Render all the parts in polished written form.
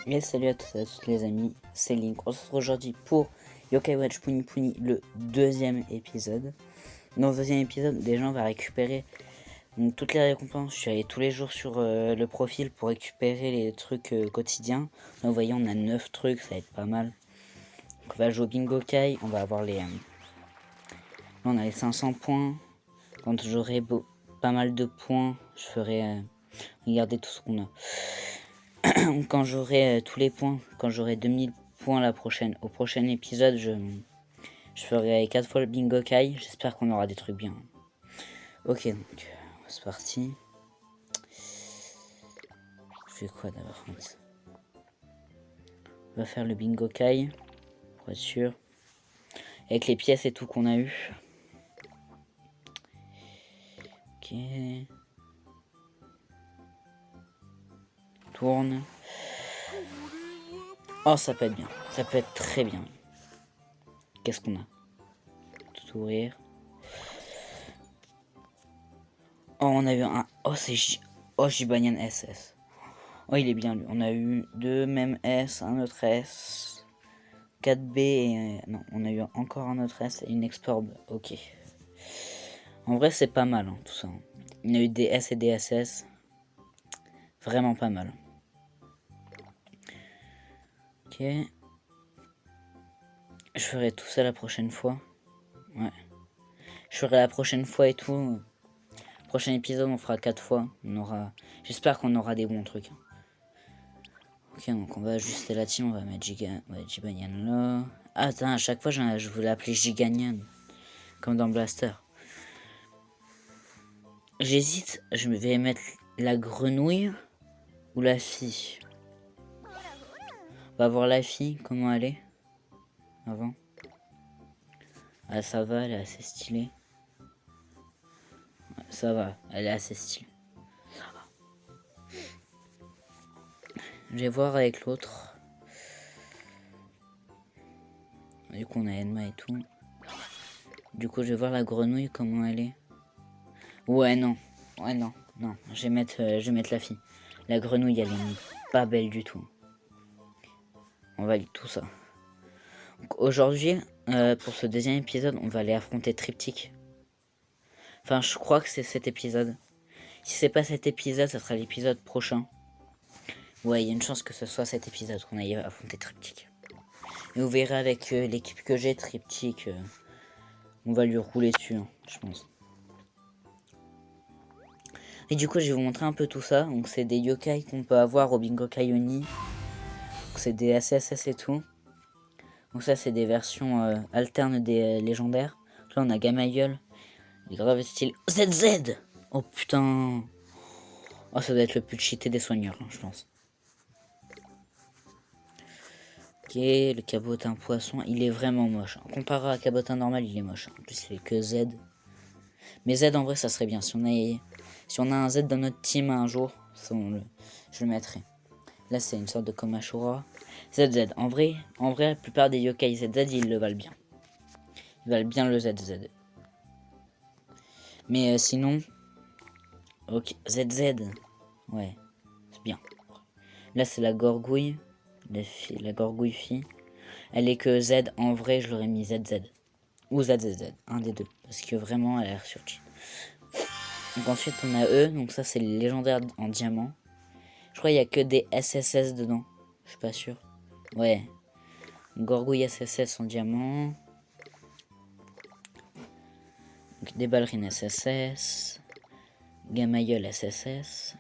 Et salut à tous et à toutes les amis, c'est Link. On se retrouve aujourd'hui pour Yokai Watch Puni Puni, le deuxième épisode. Dans le deuxième épisode, déjà on va récupérer toutes les récompenses. Je suis allé tous les jours sur le profil pour récupérer les trucs quotidiens. Donc, vous voyez, on a 9 trucs, ça va être pas mal. Donc, on va jouer au Bingo Kai, on va avoir les... là, on a les 500 points. Quand j'aurai pas mal de points, je ferai... regardez tout ce qu'on a. Quand j'aurai tous les points, quand j'aurai 2000 points au prochain épisode, je ferai 4 fois le Bingo Kai. J'espère qu'on aura des trucs bien. Ok, donc c'est parti. Je fais quoi d'abord? On va faire le Bingo Kai, pour être sûr. Avec les pièces et tout qu'on a eu. Ok. Tourne. Oh, ça peut être bien. Ça peut être très bien. Qu'est-ce qu'on a? Tout ouvrir. Oh, on a eu un... Oh, c'est Oh, Jibanian SS. Oh, il est bien lui. On a eu deux mêmes S, un autre S, 4B et... non, on a eu encore un autre S et une Exporb. Ok. En vrai, c'est pas mal, hein, tout ça. On a eu des S et des SS. Vraiment pas mal. Ok. Je ferai tout ça la prochaine fois. Ouais. Je ferai la prochaine fois et tout. Prochain épisode, on fera 4 fois. On aura... J'espère qu'on aura des bons trucs. Ok, donc on va ajuster la team. On va mettre Jibanian là. Ah, attends, à chaque fois, je voulais appeler Giganian. Comme dans Blaster. J'hésite, je vais mettre la grenouille ou la fille. On va voir la fille, comment elle est. Avant. Ah, ça va, elle est assez stylée. Ouais, ça va, elle est assez stylée. Je vais voir avec l'autre. Du coup, on a Edma et tout. Du coup, je vais voir la grenouille, comment elle est. Ouais, non. Ouais, non. Non, je vais mettre la fille. La grenouille, elle est pas belle du tout. On valide tout ça. Aujourd'hui, pour ce deuxième épisode, on va aller affronter Triptyque. Enfin, je crois que c'est cet épisode. Si c'est pas cet épisode, ça sera l'épisode prochain. Ouais, il y a une chance que ce soit cet épisode qu'on aille affronter Triptyque. Et vous verrez avec l'équipe que j'ai, Triptyque, on va lui rouler dessus, hein, je pense. Et du coup, je vais vous montrer un peu tout ça. Donc, c'est des yokai qu'on peut avoir au Bingo Kaioni. C'est des SSS et tout. Donc, ça, c'est des versions alternes des légendaires. Là, on a Gamayol. Il est grave style ZZ. Oh putain. Oh, ça doit être le plus cheaté des soigneurs, hein, je pense. Ok, le cabotin poisson, il est vraiment moche. Comparé à cabotin normal, il est moche. En plus, il fait que Z. Mais Z, en vrai, ça serait bien. Si on a un Z dans notre team un jour, ça, je le mettrai. Là, c'est une sorte de Komashura. ZZ. En vrai, la plupart des yokai ZZ, ils le valent bien. Ils valent bien le ZZ. Mais sinon... Ok, ZZ. Ouais, c'est bien. Là, c'est la gorgouille. La gorgouille fille. Elle est que Z. En vrai, je l'aurais mis ZZ. Ou ZZZ. Un des deux. Parce que vraiment, elle a l'air surcheat. Donc ensuite, on a eux. Donc ça, c'est les légendaires en diamant. Je crois qu'il n'y a que des SSS dedans. Je suis pas sûr. Ouais. Gorgouille SSS en diamant. Donc, des ballerines SSS. Gamayol SSS.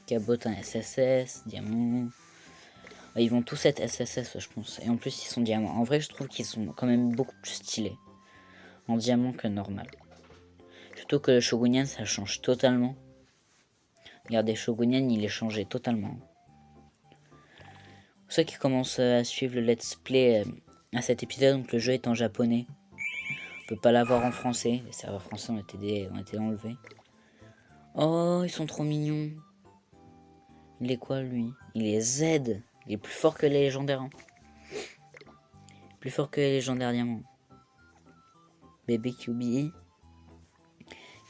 Cabotin SSS. Diamant. Ouais, ils vont tous être SSS, je pense. Et en plus, ils sont diamants. En vrai, je trouve qu'ils sont quand même beaucoup plus stylés. En diamant que normal. Surtout que le Shogunyan, ça change totalement. Regardez, Shogunyan, il est changé totalement. Pour ceux qui commencent à suivre le let's play à cet épisode, donc le jeu est en japonais. On peut pas l'avoir en français. Les serveurs français ont été enlevés. Oh, ils sont trop mignons. Il est quoi, lui? Il est Z. Il est plus fort que les légendaires. Hein. Plus fort que les légendaires diamants. Bébé QB.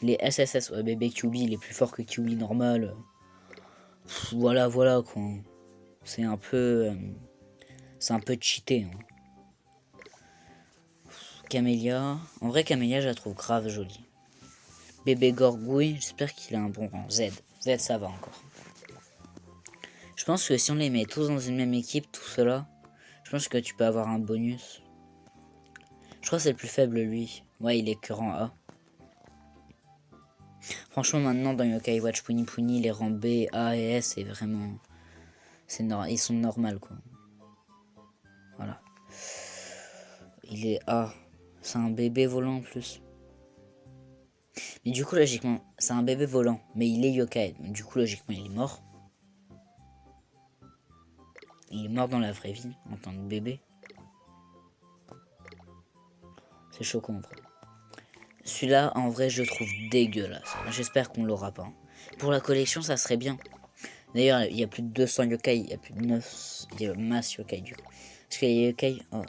Il est SSS. Ouais, bébé QB, il est plus fort que QB normal. Pff, voilà, quoi. C'est un peu... c'est un peu cheaté. Hein. Camélia. En vrai, Camélia, je la trouve grave jolie. Bébé Gorgouille, j'espère qu'il a un bon rang. Z. Z, ça va encore. Je pense que si on les met tous dans une même équipe, tout cela, je pense que tu peux avoir un bonus. Je crois que c'est le plus faible, lui. Ouais, il est que rang A. Franchement, maintenant, dans Yokai Watch Puni Puni, les rangs B, A et S, c'est vraiment... ils sont normaux, quoi. Voilà. Il est A. C'est un bébé volant, en plus. Mais du coup, logiquement, c'est un bébé volant. Mais il est yokai. Donc, du coup, logiquement, il est mort. Il est mort dans la vraie vie, en tant que bébé. C'est choquant, en vrai. Celui-là, en vrai, je le trouve dégueulasse. J'espère qu'on l'aura pas. Pour la collection, ça serait bien. D'ailleurs, il y a plus de 200 yokai. Il y a plus de 9... Il y a masse yokai, du coup. Parce qu'il y a yokai... Oh,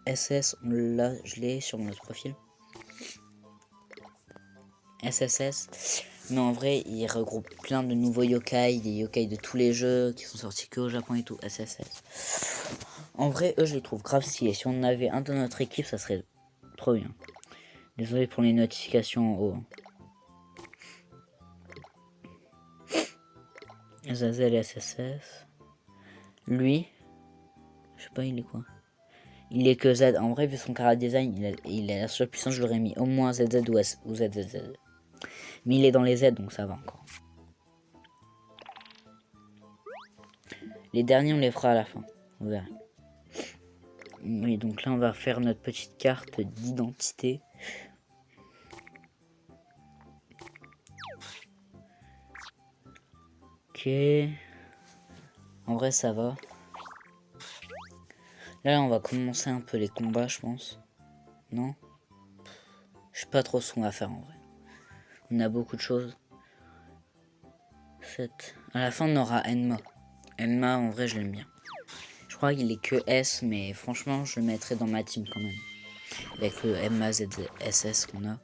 SS, je l'ai sur notre profil. SSS. Mais en vrai, il regroupe plein de nouveaux yokai, des yokai de tous les jeux qui sont sortis que au Japon et tout. SSS. En vrai, eux, je les trouve grave stylés. Si on avait un de notre équipe, ça serait trop bien. Désolé pour les notifications en haut. Azazel SSS. Lui, je sais pas, il est quoi? Il est que Z. En vrai, vu son cara design, il a la seule puissance, je l'aurais mis au moins ZZ ou ZZZ. Mais il est dans les Z, donc ça va encore. Les derniers, on les fera à la fin. On verra. Oui, donc là, on va faire notre petite carte d'identité. Ok. En vrai, ça va. Là, on va commencer un peu les combats, je pense. Non? Je sais pas trop ce qu'on va faire, en vrai. On a beaucoup de choses. 7. À la fin, on aura Enma. Enma, en vrai, je l'aime bien. Je crois qu'il est que S, mais franchement, je le mettrai dans ma team quand même. Avec le MAZSS qu'on a.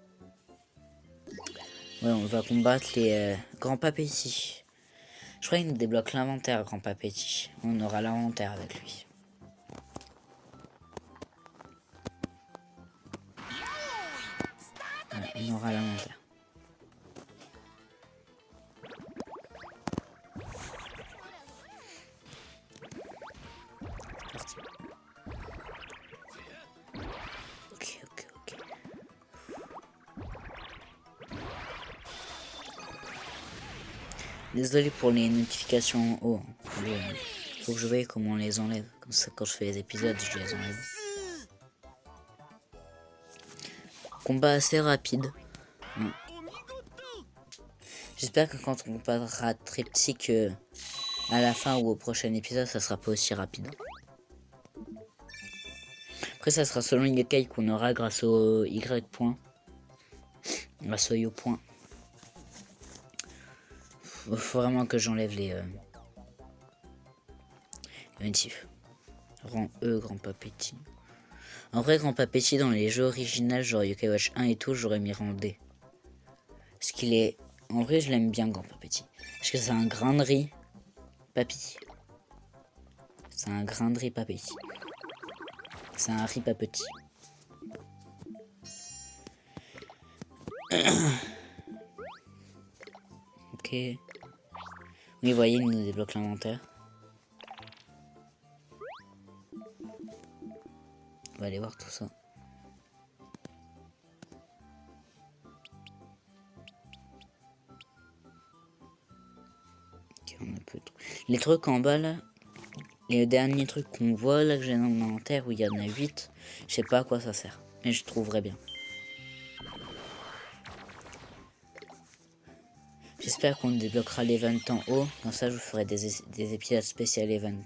Ouais, on va combattre les grands papétis. Je crois qu'il nous débloque l'inventaire, grand papétis. On aura l'inventaire avec lui. Ouais, on aura l'inventaire. Ok. Désolé pour les notifications en haut. Faut que je veuille comment on les enlève. Comme ça, quand je fais les épisodes, je les enlève. Combat assez rapide. J'espère que quand on combattra Triptyque à la fin ou au prochain épisode, ça sera pas aussi rapide. Après, ça sera selon Yokai qu'on aura grâce au Y point. Grâce au Yo point. Faut vraiment que j'enlève les motifs. Rang E, grand papéti. En vrai, grand papéti dans les jeux originaux, genre Yokai Watch 1 et tout, j'aurais mis rang D. Parce qu'il est... En vrai, je l'aime bien, grand papéti. Parce que c'est un grain de riz papy. C'est un grain de riz papéti. C'est un riz papeti. Ok. Oui, vous voyez, il nous débloque l'inventaire. On va aller voir tout ça. Ok, on a peu de trucs. Les trucs en bas là, les derniers trucs qu'on voit là que j'ai dans mon inventaire où il y en a 8, je sais pas à quoi ça sert. Mais je trouverai bien. J'espère qu'on débloquera l'event en haut. Dans ça, je vous ferai des épisodes spécial event.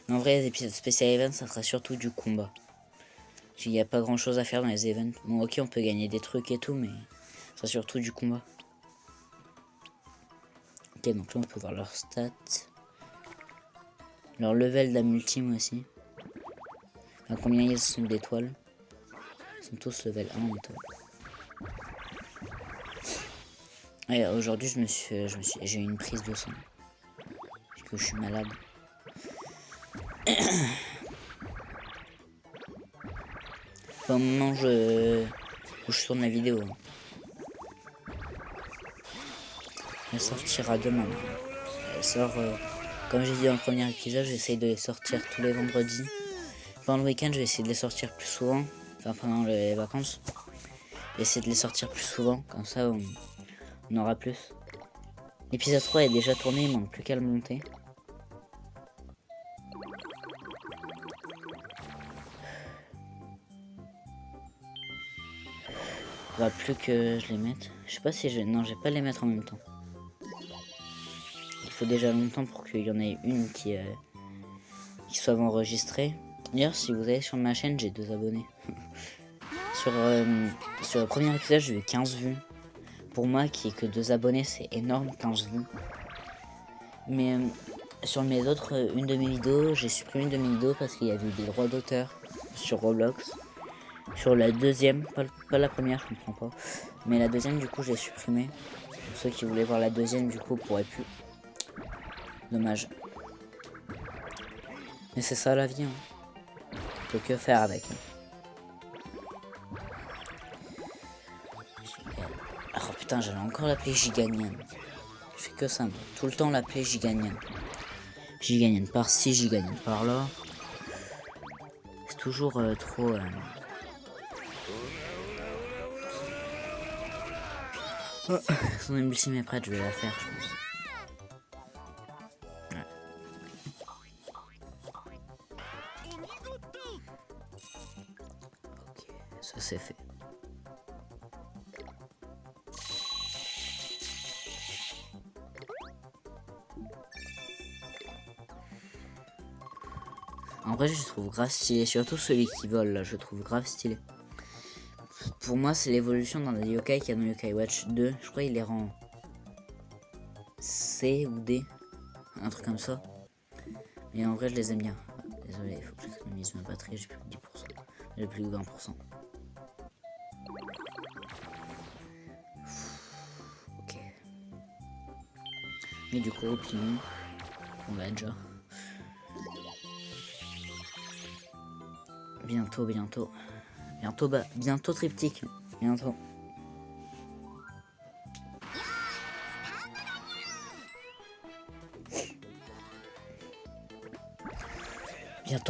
Mais en vrai, les épisodes spécial event, ça sera surtout du combat. Il n'y a pas grand chose à faire dans les events. Bon, ok, on peut gagner des trucs et tout, mais ça sera surtout du combat. Ok, donc là, on peut voir leurs stats. Leur level de la multime aussi. À combien ils sont d'étoiles? Ils sont tous level 1 en étoile. Et aujourd'hui j'ai eu une prise de sang. Parce que je suis malade. Au moment où je tourne la vidéo. Elle sortira demain. Elle sort, comme j'ai dit dans le premier épisode, j'essaye de les sortir tous les vendredis. Pendant le week-end, je vais essayer de les sortir plus souvent. Enfin, pendant les vacances. Je vais essayer de les sortir plus souvent. Comme ça, on aura plus. L'épisode 3 est déjà tourné, il manque plus qu'à le monter. Il faudra plus que je les mette. Je sais pas si je... Non, je vais pas les mettre en même temps. Il faut déjà longtemps pour qu'il y en ait une qui soit enregistrée. D'ailleurs, si vous allez sur ma chaîne, j'ai 2 abonnés. sur le premier épisode, j'ai eu 15 vues. Pour moi, qui est que 2 abonnés, c'est énorme, 15 vues. Mais sur mes autres, une de mes vidéos, j'ai supprimé une de mes vidéos parce qu'il y avait eu des droits d'auteur sur Roblox. Sur la deuxième, pas la première, je comprends pas. Mais la deuxième, du coup, j'ai supprimé. Pour ceux qui voulaient voir la deuxième, du coup, pourraient plus. Dommage. Mais c'est ça la vie. Hein. On peut que faire avec. Oh putain, j'allais encore l'appeler Giganian. Je fais que ça, moi. Tout le temps l'appeler Giganian. Giganian par-ci, Giganian par-là. C'est toujours trop... Oh, son ultime est prête, je vais la faire, je pense. Ouais. Ok, ça c'est fait. En vrai, je trouve grave stylé, surtout celui qui vole là, je trouve grave stylé. Pour moi, c'est l'évolution dans les yokai qu'il y a dans Yokai Watch 2. Je crois qu'il les rend C ou D, un truc comme ça. Mais en vrai, je les aime bien. Désolé, il faut que j'économise ma batterie, j'ai plus que 10%. J'ai plus que 20%. Ok. Mais du coup, opinion, on l'a déjà. Bientôt, bientôt. Bientôt triptyque. Bientôt.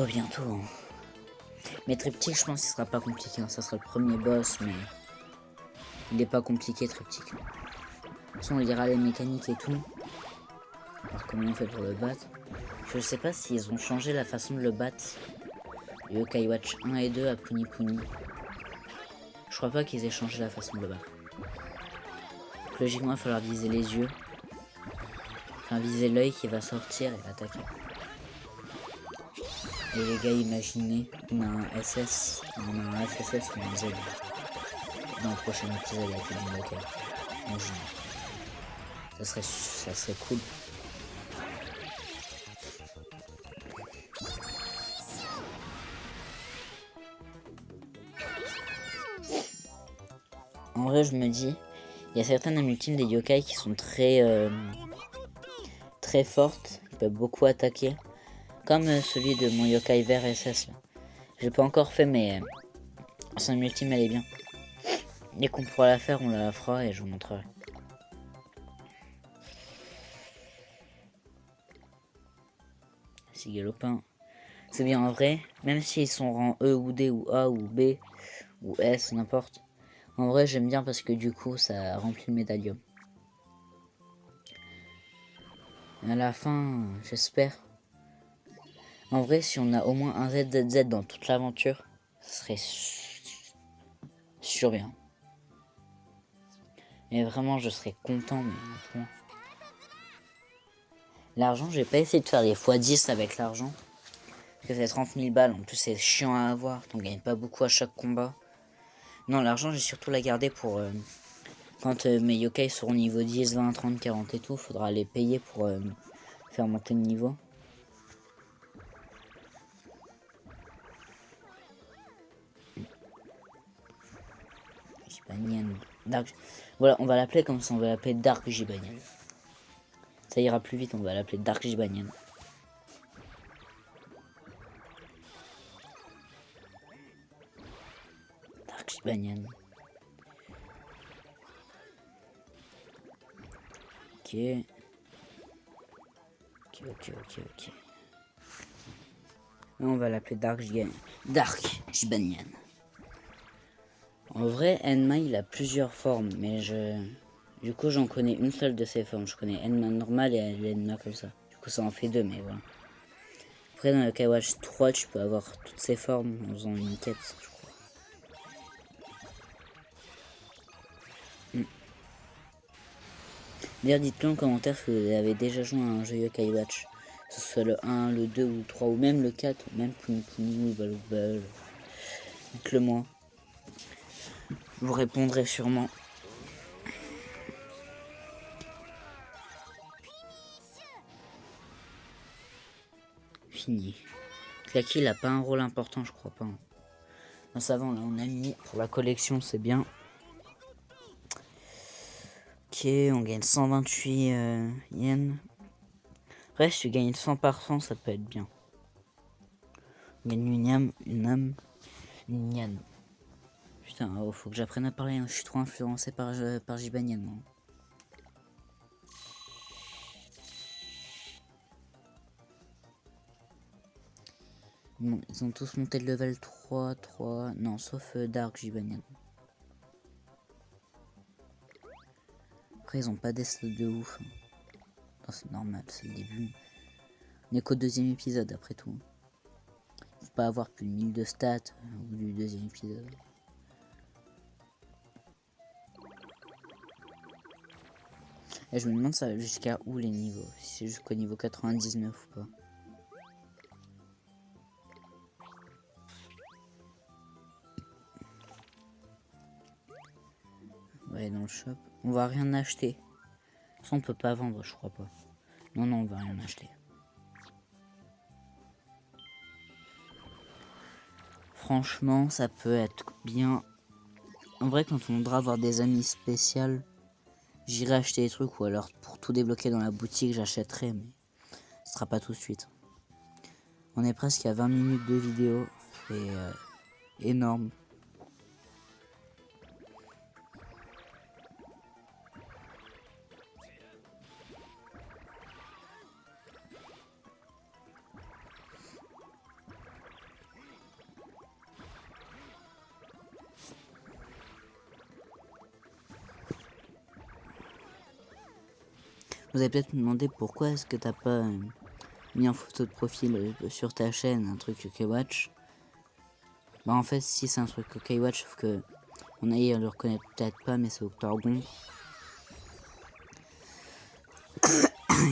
Bientôt. Hein. Mais triptyque, je pense qu'il sera pas compliqué. Hein. Ça sera le premier boss, mais il est pas compliqué, triptyque. De toute façon, on lira les mécaniques et tout. Alors, comment on fait pour le battre? Je sais pas s'ils ont changé la façon de le battre. Yokai Watch 1 et 2 à Puni Puni. Je crois pas qu'ils aient changé la façon de le battre. Donc, logiquement, il va falloir viser les yeux. Enfin, viser l'œil qui va sortir et attaquer. Et les gars, imaginez, on a un SS, on a un FSS ou un Z. Dans le prochain épisode avec le Yokai. Imaginez. Ça serait cool. En vrai, je me dis, il y a certaines ultimes des yokai qui sont très fortes, qui peuvent beaucoup attaquer. Comme celui de mon yokai vert SS. J'ai pas encore fait, mais son ultime elle est bien. Dès qu'on pourra la faire, on la fera et je vous montrerai. C'est galopin. C'est bien en vrai, même s'ils sont rang E ou D ou A ou B ou S, n'importe. En vrai, j'aime bien parce que du coup, ça remplit le médaillon. À la fin, j'espère. En vrai, si on a au moins un ZZZ dans toute l'aventure, ce serait sûr bien. Et vraiment, je serais content, mais l'argent, j'ai pas essayé de faire des x10 avec l'argent. Parce que c'est 30 000 balles, en plus c'est chiant à avoir, on gagne pas beaucoup à chaque combat. Non, l'argent, j'ai surtout la garder pour... quand mes yokai seront niveau 10, 20, 30, 40 et tout, faudra les payer pour faire monter le niveau. Banyan. Dark. Voilà, on va l'appeler comme ça, on va l'appeler Dark Jibanyan. Ça ira plus vite, on va l'appeler Dark Jibanyan. Dark Jibanyan. Ok. Ok. On va l'appeler Dark Jibanyan. En vrai, Enma il a plusieurs formes, mais du coup j'en connais une seule de ces formes. Je connais Enma normal et Enma comme ça. Du coup ça en fait deux, mais voilà. Après dans le Skywatch 3, tu peux avoir toutes ces formes en faisant une quête, je crois. D'ailleurs, dites-le en commentaire si vous avez déjà joué à un jeu Yokai Watch. Que ce soit le 1, le 2 ou le 3, ou même le 4, ou même Puni Puni ou Balou. Dites-le moi. Je vous répondrai sûrement. Fini. Clacky, il a pas un rôle important, je crois pas. Non, ça va, là, on a mis pour la collection, c'est bien. Ok, on gagne 128 yens. Après, si tu gagnes 100 par 100, ça peut être bien. On gagne une âme, une yan. Putain, oh, faut que j'apprenne à parler, hein. Je suis trop influencé par Jibanyan, moi. Bon, ils ont tous monté le level 3, non, sauf Dark Jibanyan. Après, ils ont pas des stats de ouf. Non, c'est normal, c'est le début. On est qu'au deuxième épisode, après tout. Faut pas avoir plus de 1000 de stats au bout du deuxième épisode. Et je me demande ça jusqu'à où les niveaux. Si c'est jusqu'au niveau 99 ou pas. Ouais, dans le shop. On va rien acheter. Ça, on peut pas vendre, je crois pas. Non, on va rien acheter. Franchement, ça peut être bien. En vrai, quand on voudra avoir des amis spéciales, j'irai acheter des trucs. Ou alors, pour tout débloquer dans la boutique, j'achèterai. Mais ce sera pas tout de suite. On est presque à 20 minutes de vidéo. C'est énorme. Vous allez peut-être me demander pourquoi est-ce que t'as pas mis en photo de profil sur ta chaîne un truc Yokai Watch. Bah en fait si c'est un truc Yokai Watch, sauf que on a le reconnaît peut-être pas, mais c'est Octorgon.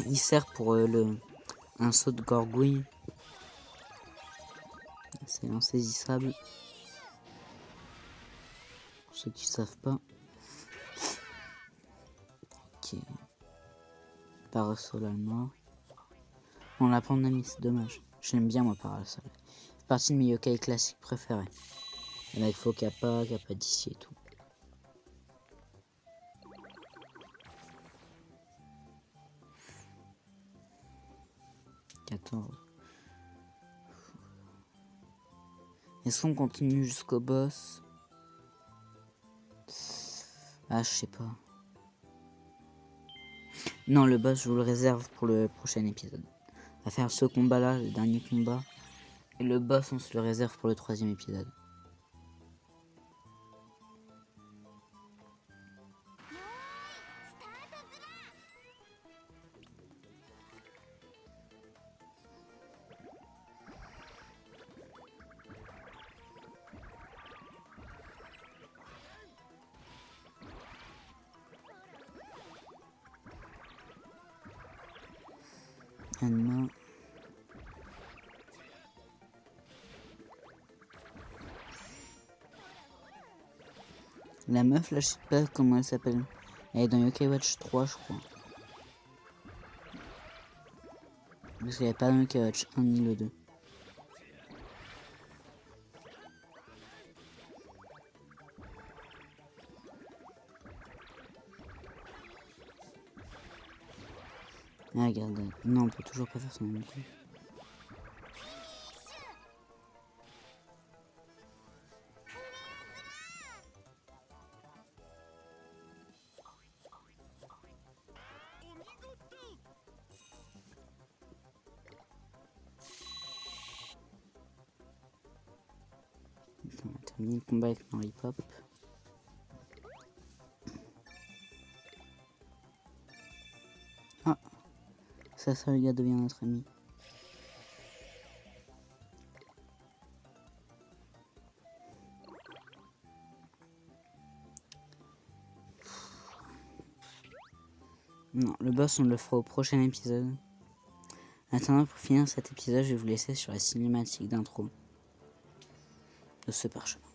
Il sert pour un saut de gorgouille. C'est insaisissable. Pour ceux qui savent pas. Ok. Parasol allemand. On l'a pas en ami, c'est dommage. Je l'aime bien moi Parasol. C'est partie de mes yokai classiques préférés. Avec Fokappa, Kappa d'ici et tout. Est-ce qu'on continue jusqu'au boss? Ah, je sais pas. Non, le boss, je vous le réserve pour le prochain épisode. On va faire ce combat-là, le dernier combat. Et le boss, on se le réserve pour le troisième épisode. Anna. La meuf là, je sais pas comment elle s'appelle. Elle est dans Yokai Watch 3, je crois. Parce qu'elle n'est pas dans Yokai Watch 1 ni le 2. Ah, regarde. Non, on peut toujours pas faire ça non plus. On va terminer le combat avec Lollipop. Ah, ça le gars devient notre ami. Non, le boss on le fera au prochain épisode. Attendant, pour finir cet épisode, je vais vous laisser sur la cinématique d'intro de ce parchemin.